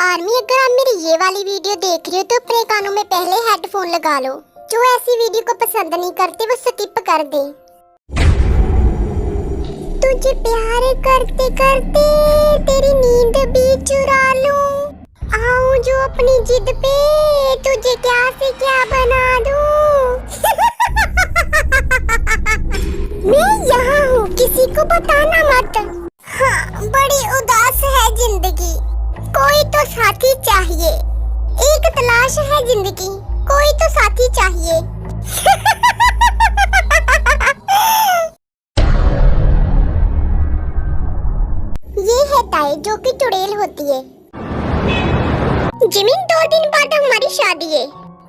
Army, अगर आप मेरी ये वाली वीडियो देख रहे हो तो अपने कानों में पहले हेडफोन लगा लो। जो ऐसी वीडियो को पसंद नहीं करते वो स्किप कर दे। तुझे प्यार करते करते तेरी नींद भी चुरा लूं, आऊं जो अपनी जिद पे तुझे क्या से क्या बना दूं। मैं यहाँ हूँ, किसी को बताना मत। हाँ, बड़ी उदास है जिंदगी, कोई तो साथी चाहिए। एक तलाश है जिंदगी, कोई तो साथी चाहिए। ये है ताई जो कि चुड़ैल होती है। जिमिन, 2 दिन बाद हमारी शादी है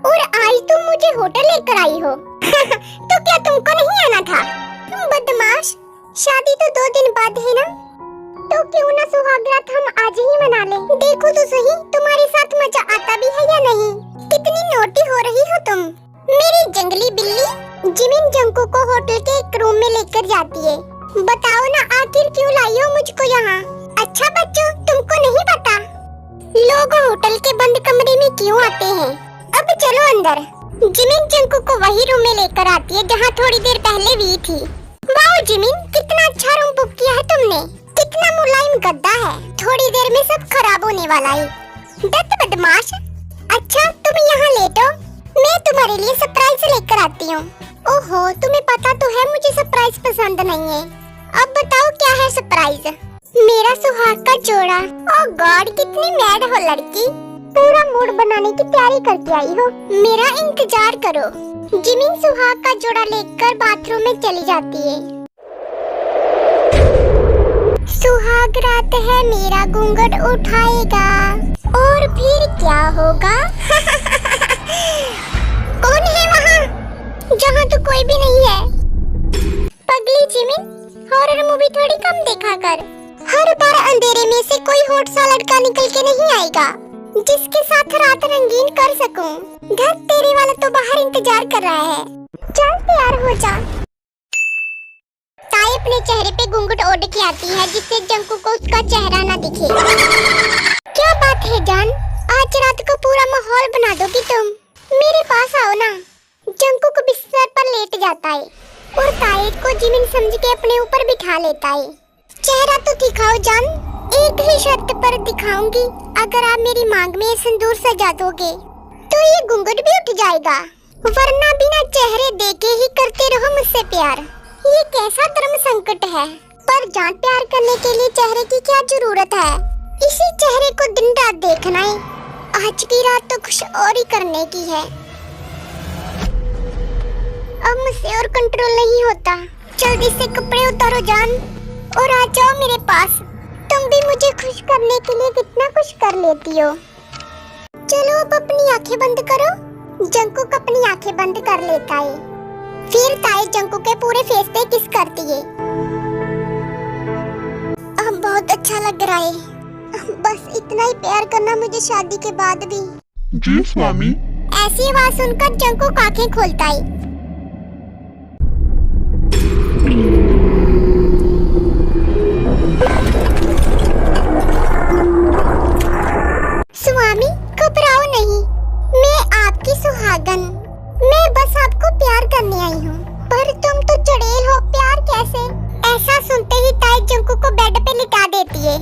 और आज तुम मुझे होटल लेकर आई हो। तो क्या तुमको नहीं आना था? तुम बदमाश, शादी तो 2 दिन बाद है ना, तो क्यों ना सुहागरात हम आज ही मना लें। देखो तो सही, तुम्हारे साथ मजा आता भी है या नहीं। कितनी नोटी हो रही हो तुम, मेरी जंगली बिल्ली। जिमिन जंकू को होटल के एक रूम में लेकर जाती है। बताओ ना, आखिर क्यों लाई हो मुझको यहाँ? अच्छा बच्चों, तुमको नहीं पता लोग होटल के बंद कमरे में क्यों आते हैं? अब चलो अंदर। जिमिन जंकू को वही रूम में लेकर आती है जहाँ थोड़ी देर पहले वी थी। वाह जिमिन, कितना अच्छा रूम बुक किया है तुमने। कितना मुलायम गद्दा है, थोड़ी देर में सब खराब होने वाला है। दत्त बदमाश। अच्छा तुम यहाँ लेटो, मैं तुम्हारे लिए सरप्राइज लेकर आती हूँ। ओहो, तुम्हें पता तो है मुझे सरप्राइज पसंद नहीं है। अब बताओ क्या है सरप्राइज? मेरा सुहाग का जोड़ा। ओह गॉड, कितनी मैड हो लड़की, पूरा मूड बनाने की तैयारी करके आई हो। मेरा इंतजार करो। जिमिन सुहाग का जोड़ा लेकर बाथरूम में चली जाती है। सुहाग रात है, मेरा घूंघट उठाएगा और फिर क्या होगा? कौन है वहाँ जहाँ तो कोई भी नहीं है? पगली जिमिन, हॉरर मूवी थोड़ी कम देखा कर। हर बार अंधेरे में से कोई होट सा लड़का निकल के नहीं आएगा जिसके साथ रात रंगीन कर सकूं। घर तेरे वाला तो बाहर इंतजार कर रहा है, चल तैयार हो जा। ताई अपने चेहरे पे घूंघट ओढ़ के आती है जिससे जंकू को उसका चेहरा ना दिखे। क्या बात है जान, आज रात को पूरा माहौल बना दोगी तुम? मेरे पास आओ ना। जंकू को बिस्तर पर लेट जाता है और ताई को जिमिन समझ के अपने ऊपर बिठा लेता है। चेहरा तो दिखाओ जान, एक ही शर्त पर दिखाऊंगी, अगर आप मेरी मांग में सिंदूर सजा दोगे तो ये घूंघट भी उठ जाएगा, वरना बिना चेहरे देखे ही करते रहो मुझसे प्यार। ये कैसा धर्म संकट है? पर जान, प्यार करने के लिए चेहरे की क्या जरूरत है? इसी चेहरे को दिन रात देखना है। आज की रात तो कुछ और ही करने की है। अब मुझसे और कंट्रोल नहीं होता। जल्दी से कपड़े उतारो जान और आ जाओ मेरे पास। तुम भी मुझे खुश करने के लिए कितना कुछ कर लेती हो। चलो अब अपनी आंखें बंद करो। जंकुक अपनी आंखें बंद कर लेता है, फिर ताई जंकुक के पूरे फेस पे किस करती है। अब बहुत अच्छा लग रहा है, बस इतना ही प्यार करना मुझे शादी के बाद भी। जी स्वामी। ऐसी आवाज सुनकर जंकुक आंखें खोलता है। स्वामी घबराओ नहीं, मैं आपकी सुहागन। मैं बस आपको प्यार करने आई हूँ। पर तुम तो चुड़ैल हो, प्यार कैसे? ऐसा सुनते ही ताई जंकू को बेड पे लिटा देती है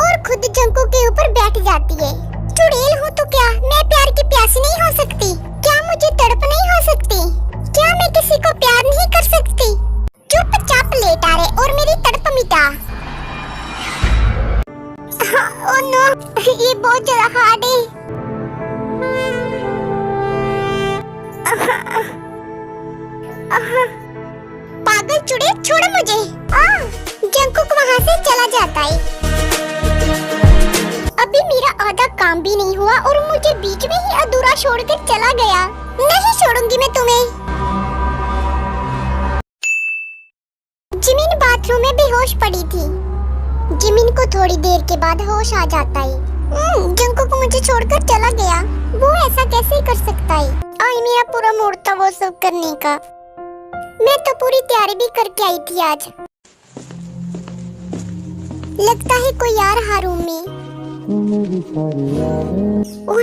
और खुद जंकू के ऊपर बैठ जाती है। चुड़ैल हूँ तो क्या मैं प्यार की प्यासी नहीं हो सकती? क्या मुझे तड़प नहीं हो सकती? क्या मैं किसी को प्यार नहीं कर सकती? चुपचाप लेटा रहे और मेरी तड़प मिटा। ओह नो, ये बहुत ज्यादा हार्ड है। पागल चुड़ैल, छोड़ो मुझे। जंकुक वहाँ से चला जाता है। अभी मेरा आधा काम भी नहीं हुआ और मुझे बीच में ही अधूरा छोड़कर चला गया। नहीं छोड़ूंगी मैं तुम्हें। जिमिन बाथरूम में बेहोश पड़ी थी। जिमिन को थोड़ी देर के बाद होश आ जाता है। जंकुक मुझे छोड़कर चला गया, वो ऐसा कैसे कर सकता है? आज मेरा पूरा मूड था वो सब करने का। मैं तो पूरी तैयारी भी करके आई थी आज। लगता है कोई आ रहा रूम में। ओ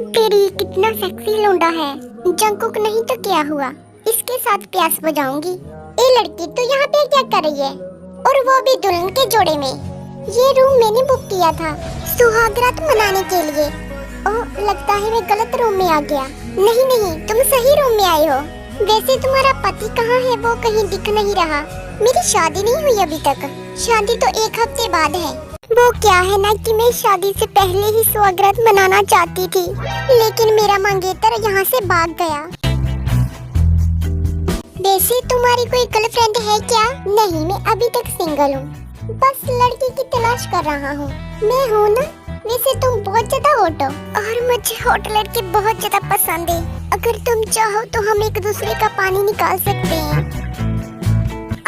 तेरी, कितना सेक्सी लौंडा है। जंकुक नहीं तो क्या हुआ, इसके साथ प्यास बुझाऊंगी। ए लड़की, तू यहाँ पे क्या कर रही है, और वो भी दुल्हन के जोड़े में। ये रूम मैंने बुक किया था सुहागरात मनाने के लिए। ओह, लगता है मैं गलत रूम में आ गया। नहीं नहीं, तुम सही रूम में आए हो। वैसे तुम्हारा पति कहाँ है, वो कहीं दिख नहीं रहा। मेरी शादी नहीं हुई अभी तक, शादी तो 1 हफ्ते बाद है। वो क्या है ना कि मैं शादी से पहले ही सुहागरात मनाना चाहती थी, लेकिन मेरा मंगेतर यहाँ से भाग गया। वैसे तुम्हारी कोई गर्लफ्रेंड है क्या? नहीं, मैं अभी तक सिंगल हूँ, बस लड़की की तलाश कर रहा हूँ। मैं हूँ ना। वैसे तुम बहुत ज्यादा हॉट हो, और मुझे हॉट लड़के बहुत ज्यादा पसंद है। अगर तुम चाहो तो हम एक दूसरे का पानी निकाल सकते हैं।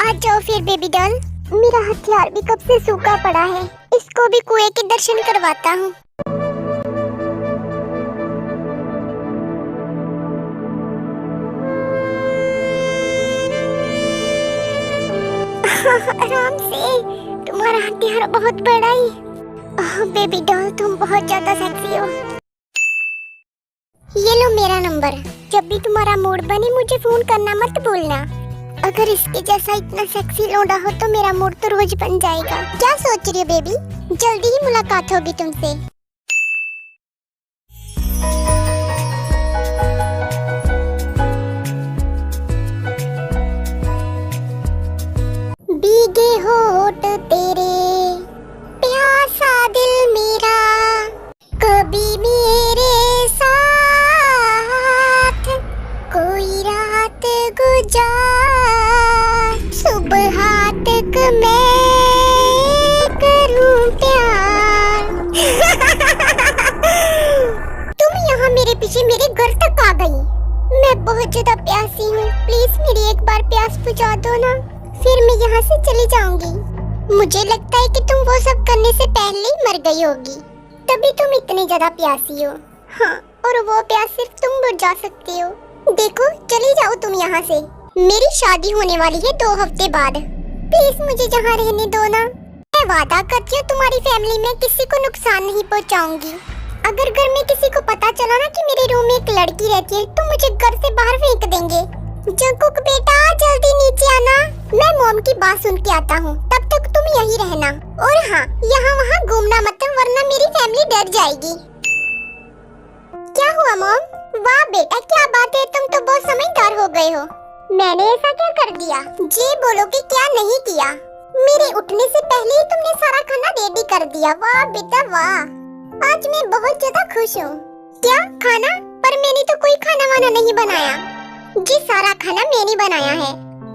आ जाओ फिर बेबी डॉल। मेरा हथियार भी कब से सूखा पड़ा है, इसको भी कुएं के दर्शन करवाता हूँ। आराम से, तुम्हारा हथियार बहुत बड़ा ही। बेबी डॉल, तुम बहुत ज्यादा सेक्सी हो। ये लो मेरा नंबर, जब भी तुम्हारा मूड बने मुझे फोन करना मत भूलना। अगर इसके जैसा इतना सेक्सी लौंडा हो तो मेरा मूड तो रोज बन जाएगा। क्या सोच रही हो बेबी? जल्दी ही मुलाकात होगी तुमसे। भीगे होठ तेरे, प्यासा दिल मेरा, कभी मेरे साथ कोई रात गुजार, सुबह तक मैं करूं प्यार। तुम यहाँ मेरे पीछे मेरे घर तक आ गई। मैं बहुत ज्यादा प्यासी हूँ, प्लीज मेरी एक बार प्यास बुझा दो ना, फिर मैं यहाँ से चली जाऊंगी। मुझे लगता है कि तुम वो सब करने से पहले ही मर गई होगी, तभी तुम इतनी ज्यादा प्यासी हो। हाँ, और वो प्यास सिर्फ तुम बुझा सकती हो। देखो, चली जाओ तुम यहाँ से। मेरी शादी होने वाली है 2 हफ्ते बाद। प्लीज मुझे जहाँ रहने दो ना। मैं वादा करती हूँ तुम्हारी फैमिली में किसी को नुकसान नहीं पहुँचाऊंगी। अगर घर में किसी को पता चला ना कि मेरे रूम में एक लड़की रहती है तो मुझे घर से बाहर फेंक देंगे। जंकुक बेटा, जल्दी नीचे आना, मैं मॉम की बात सुन के आता हूँ, तब तक तुम यहीं रहना। और हाँ, यहाँ वहाँ घूमना मत, वरना मेरी फैमिली डर जाएगी। क्या हुआ मॉम? वाह बेटा, क्या बात है, तुम तो बहुत समझदार हो गए हो। मैंने ऐसा क्या कर दिया? जी बोलो कि क्या नहीं किया। मेरे उठने से पहले ही तुमने सारा खाना रेडी कर दिया। वाह बेटा वाह, आज मैं बहुत ज्यादा खुश हूँ। क्या खाना? पर मैंने तो कोई खाना वाना नहीं बनाया। जी सारा खाना मैंने बनाया है।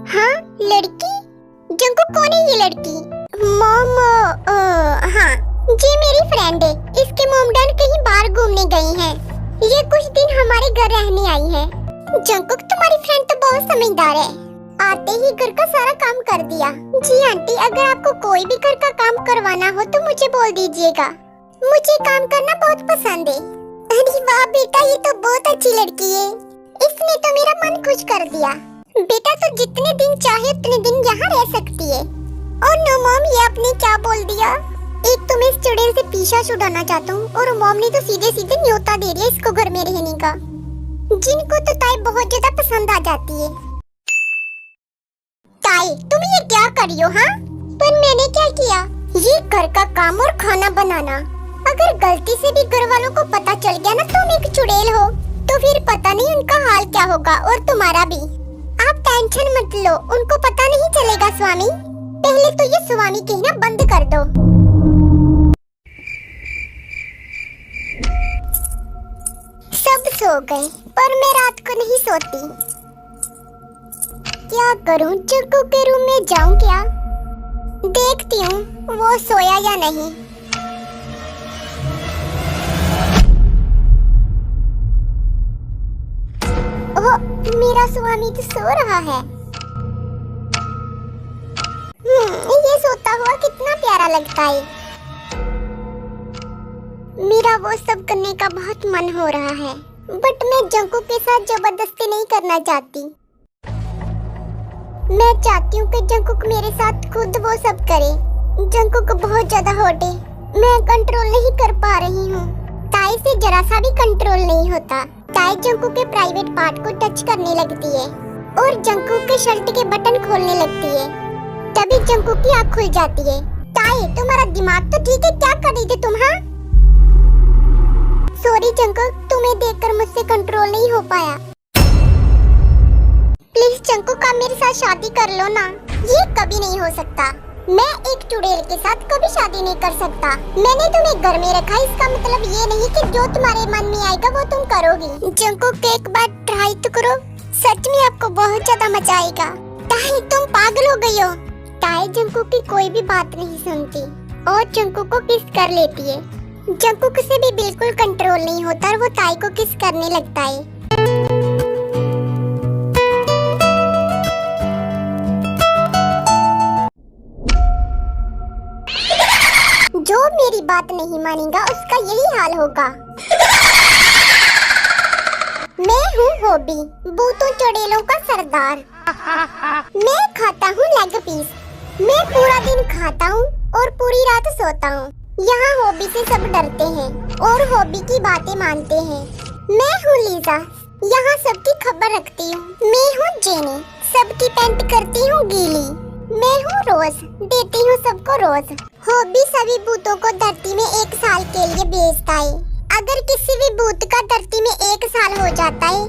हाँ, लड़की? जंकुक कौन है ये लड़की? मॉम, हाँ जी मेरी फ्रेंड है। इसके मॉम डैड कहीं बाहर घूमने गई हैं। ये कुछ दिन हमारे घर रहने आई है। जंकुक, तुम्हारी फ्रेंड तो बहुत समझदार है, आते ही घर का सारा काम कर दिया। जी आंटी, अगर आपको कोई भी घर का काम करवाना हो तो मुझे बोल दीजिएगा, मुझे काम करना बहुत पसंद है। अरे वाह बेटा, ये तो बहुत अच्छी लड़की है, इसने तो मेरा मन खुश कर दिया। बेटा तो जितने दिन चाहे उतने दिन यहाँ रह सकती है। और नो मॉम, ये आपने क्या बोल दिया? एक तो मैं इस चुड़ैल से पीछा छुड़ाना चाहता हूँ, और मॉम ने तो सीधे सीधे न्योता दे दिया इसको घर में रहने का। जिनको तो ताई बहुत ज्यादा पसंद आ जाती है। ताई, तुम ये क्या कर रही हो? हाँ, पर मैंने क्या किया? ये घर का काम और खाना बनाना। अगर गलती से भी घर वालों को पता चल गया ना तुम एक चुड़ैल हो, तो फिर पता नहीं उनका हाल क्या होगा, और तुम्हारा भी। आप टेंशन मत लो, उनको पता नहीं चलेगा स्वामी। पहले तो ये स्वामी कहना बंद कर दो। सब सो गए, पर मैं रात को नहीं सोती। क्या करूं, जग्गू के रूम में जाऊं क्या? देखती हूँ वो सोया या नहीं। ओह, मेरा स्वामी तो सो रहा है। ये सोता हुआ कितना प्यारा लगता है। मेरा वो सब करने का बहुत मन हो रहा है, बट मैं जंकू के साथ जबरदस्ती नहीं करना चाहती। मैं चाहती हूँ कि जंकुक मेरे साथ खुद वो सब करे। जंकुक बहुत ज्यादा हॉट है, मैं कंट्रोल नहीं कर पा रही हूँ। ताई से जरा सा भी कंट्रोल नहीं होता। ताई जंकुक के प्राइवेट पार्ट को टच करने लगती है और जंकुक के शर्ट के बटन खोलने लगती है। तभी जंकुक की आँख खुल जाती है। ताई, तुम्हारा दिमाग तो ठीक है, क्या कर रही थी तुम? हाँ, सॉरी जंकुक, तुम्हें देखकर मुझसे कंट्रोल नहीं हो पाया। प्लीज जंकुक, आप मेरे साथ शादी कर लो ना। ये कभी नहीं हो सकता। मैं एक चुड़ैल के साथ कभी शादी नहीं कर सकता। मैंने तुम्हें घर में रखा, इसका मतलब ये नहीं कि जो तुम्हारे मन में आएगा वो तुम करोगी। जंकुक, एक बार ट्राई तो करो, सच में आपको बहुत ज्यादा मजा आएगा। ताई, तुम पागल हो गई हो। ताई जंकुक की कोई भी बात नहीं सुनती और जंकुक को किस कर लेती है। जंकुक से भी बिल्कुल कंट्रोल नहीं होता और वो ताई को किस करने लगता है। जो मेरी बात नहीं मानेगा उसका यही हाल होगा। मैं हूँ हॉबी, भूतों चुड़ैलों का सरदार। मैं खाता हूँ लेग पीस। मैं पूरा दिन खाता हूँ और पूरी रात सोता हूँ। यहाँ हॉबी से सब डरते हैं और हॉबी की बातें मानते हैं। मैं हूँ लीजा, यहाँ सबकी खबर रखती हूँ। मैं हूँ जेनी, सबकी पेंट करती हूँ गीली। मैं हूँ रोज, देती हूँ सबको रोज। हॉबी सभी भूतों को धरती में 1 साल के लिए भेजता है। अगर किसी भी भूत का धरती में 1 साल हो जाता है,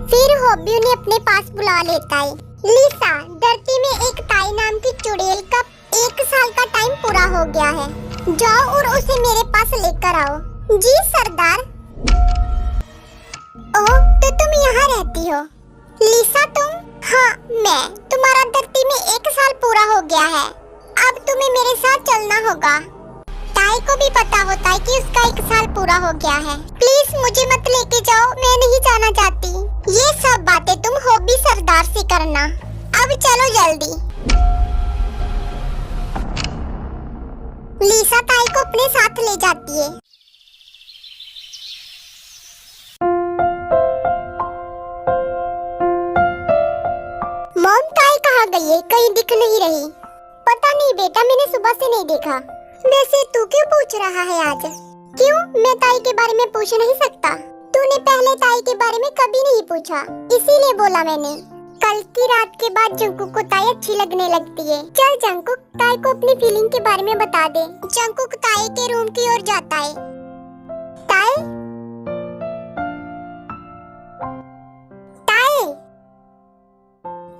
फिर हॉबी उन्हें अपने पास बुला लेता है। लिसा, धरती में एक ताई नाम की चुड़ैल का 1 साल का टाइम पूरा हो गया है। जाओ और उसे मेरे पास लेकर आओ। जी सरदार। ओह, तो तुम यहाँ रहती हो? लिसा तुम? हाँ मैं। तुम्हारा धरती में 1 साल पूरा हो गया है, अब तुम्हें मेरे साथ चलना होगा। ताई को भी पता होता है कि उसका 1 साल पूरा हो गया है। प्लीज मुझे मत लेके जाओ, मैं नहीं जाना चाहती। ये सब बातें तुम हॉबी सरदार से करना। अब चलो जल्दी। लिसा ताई को अपने साथ ले जाती है। मॉम, ताई कहाँ गई है? कहीं दिख नहीं रही। पता नहीं बेटा, मैंने सुबह से नहीं देखा। वैसे तू क्यों पूछ रहा है आज? क्यों, मैं ताई के बारे में पूछ नहीं सकता? तूने पहले ताई के बारे में कभी नहीं पूछा, इसीलिए बोला मैंने। कल की रात के बाद जंकुक को ताई अच्छी लगने लगती है। चल जंकुक, ताई को अपनी फीलिंग के बारे में बता दे। जंकुक ताई के रूम की ओर जाता है। ताई, ताई,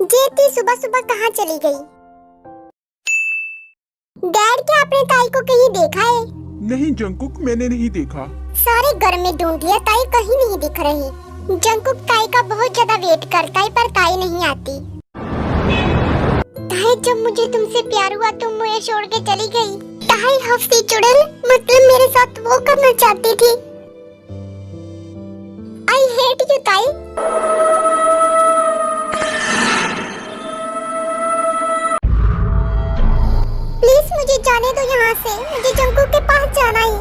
जेती सुबह सुबह कहाँ चली गई? डैड, क्या आपने ताई को कहीं देखा है? नहीं जंकुक, मैंने नहीं देखा। सारे घर में ढूंढ लिया, ताई कहीं नहीं दिख रही। जंकुक ताई का बहुत ज्यादा वेट करता है पर ताई नहीं आती। ताई, जब मुझे तुमसे प्यार हुआ तुम मुझे छोड़ के चली गई। ताई हफ्ती चुड़ैल, मतलब मेरे साथ वो करना चाहती थी। आई हेट यू ताई। प्लीज मुझे जाने दो यहाँ से, मुझे जंकुक के पास जाना है।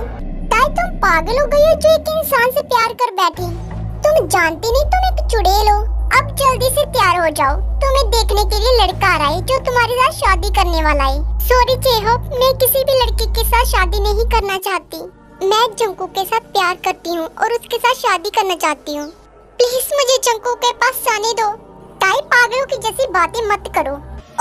ताई, तुम पागल हो गई हो जो एक इंसान से प्यार कर बैठी? तुम जानती नहीं तुम एक चुड़ैल हो। अब जल्दी से तैयार हो जाओ, तुम्हें देखने के लिए लड़का आ रहा है जो तुम्हारे साथ शादी करने वाला है। सॉरी चेहोप, मैं किसी भी लड़के के साथ शादी नहीं करना चाहती। मैं जंकुक के साथ प्यार करती हूँ और उसके साथ शादी करना चाहती हूँ। प्लीज मुझे जंकुक के पास जाने दो। ताई, पागलों की जैसी बातें मत करो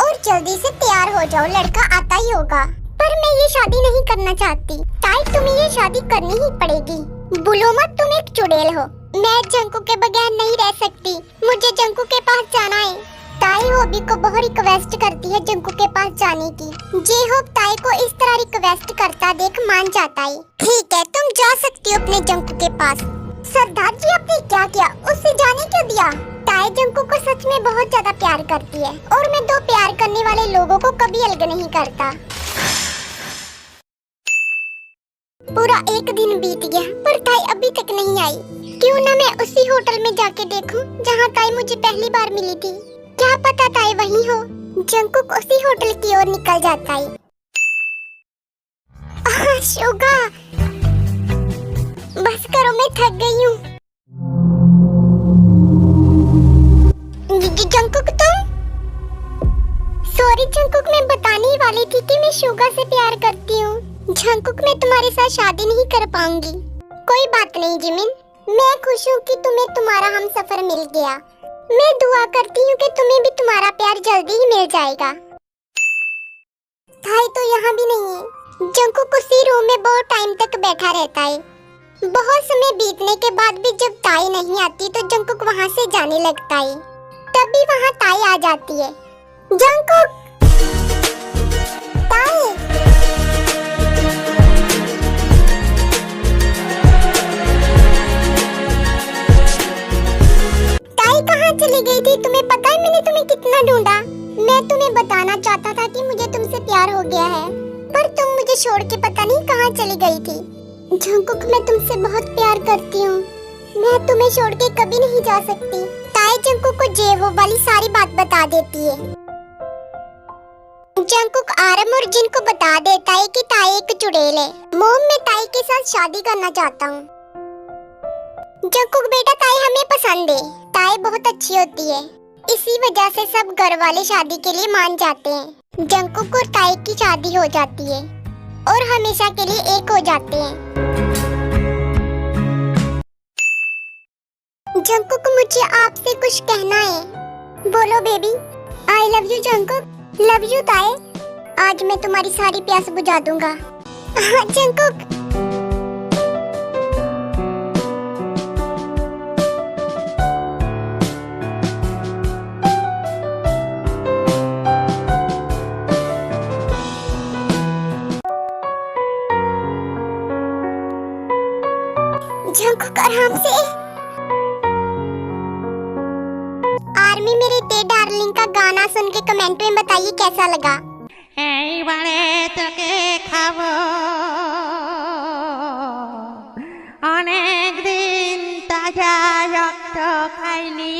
और जल्दी से तैयार हो जाओ, लड़का आता ही होगा। पर मैं ये शादी नहीं करना चाहती। ताई, तुम्हें ये शादी करनी ही पड़ेगी। बोलो मत, तुम एक चुड़ैल हो। मैं जंकुक के बगैर नहीं रह सकती, मुझे जंकुक के पास जाना है। ताई हॉबी को बहुत रिक्वेस्ट करती है जंकुक के पास जाने की। जेहोप ताई को इस तरह रिक्वेस्ट करता देख मान जाता है। ठीक है, तुम जा सकती हो अपने जंकुक के पास। सरदार जी, आपने क्या किया? उससे जाने क्यों दिया? ताई जंकुक को सच में बहुत ज्यादा प्यार करती है और मैं 2 प्यार करने वाले लोगों को कभी अलग नहीं करता। पूरा 1 दिन बीत गया पर ताई अभी तक नहीं आई। क्यों ना मैं उसी होटल में जाके देखूं जहां ताई मुझे पहली बार मिली थी। क्या पता ताई वही हो। जंकुक उसी होटल की ओर निकल जाता है। शुगा, बस करो, मैं थक गई हूँ। जंकुक तुम? सॉरी जंकुक, मैं बताने ही वाली थी कि मैं शुगा से प्यार करती हूँ। जंगकुक, मैं तुम्हारे साथ शादी नहीं कर पाऊंगी। कोई बात नहीं जिमिन, मैं खुश हूँ कि तुम्हें तुम्हारा हम सफर मिल गया। मैं दुआ करती हूँ कि तुम्हें भी तुम्हारा प्यार जल्दी ही मिल जाएगा। ताई तो यहाँ भी नहीं है। जंगकुक उसी रूम में बहुत टाइम तक बैठा रहता है। बहुत समय बीतने के बाद भी जब ताई नहीं आती तो जंगकुक वहाँ से जाने लगता है। तभी वहाँ ताई आ जाती है। जंगकुक, ताई, ताई कहाँ चली गई थी? तुम्हें पता है मैंने तुम्हें कितना ढूंढा। मैं तुम्हें बताना चाहता था कि मुझे तुमसे प्यार हो गया है, पर तुम मुझे छोड़ के पता नहीं कहाँ चली गई थी। जंगकुक, मैं तुमसे बहुत प्यार करती हूँ। मैं तुम्हें छोड़ के कभी नहीं जा सकती। ताई जंगकुक को जेवो वाली सारी बात बता देती है। जंगकुक आरम और जिन को बता देता है कि ताई एक चुड़ैल है। मोम, मैं ताई के साथ शादी करना चाहता हूँ। जंगकुक बेटा, ताई हमें पसंद है। ताई बहुत अच्छी होती है, इसी वजह से सब घर वाले शादी के लिए मान जाते हैं। जंगकुक और ताई की शादी हो जाती है और हमेशा के लिए एक हो जाते हैं। जंगकुक, मुझे आपसे कुछ कहना है। बोलो baby. I love you Jungkook. Love you ताई। आज मैं तुम्हारी सारी प्यास बुझा दूंगा। जंगकुक, जंगकुक आराम से। आर्मी मेरे ते डार्लिंग का गाना सुन के कमेंट में बताइए कैसा लगा। এইবারে তোকে খাবো, অনেক দিন তাজা রক্ত খাইনি।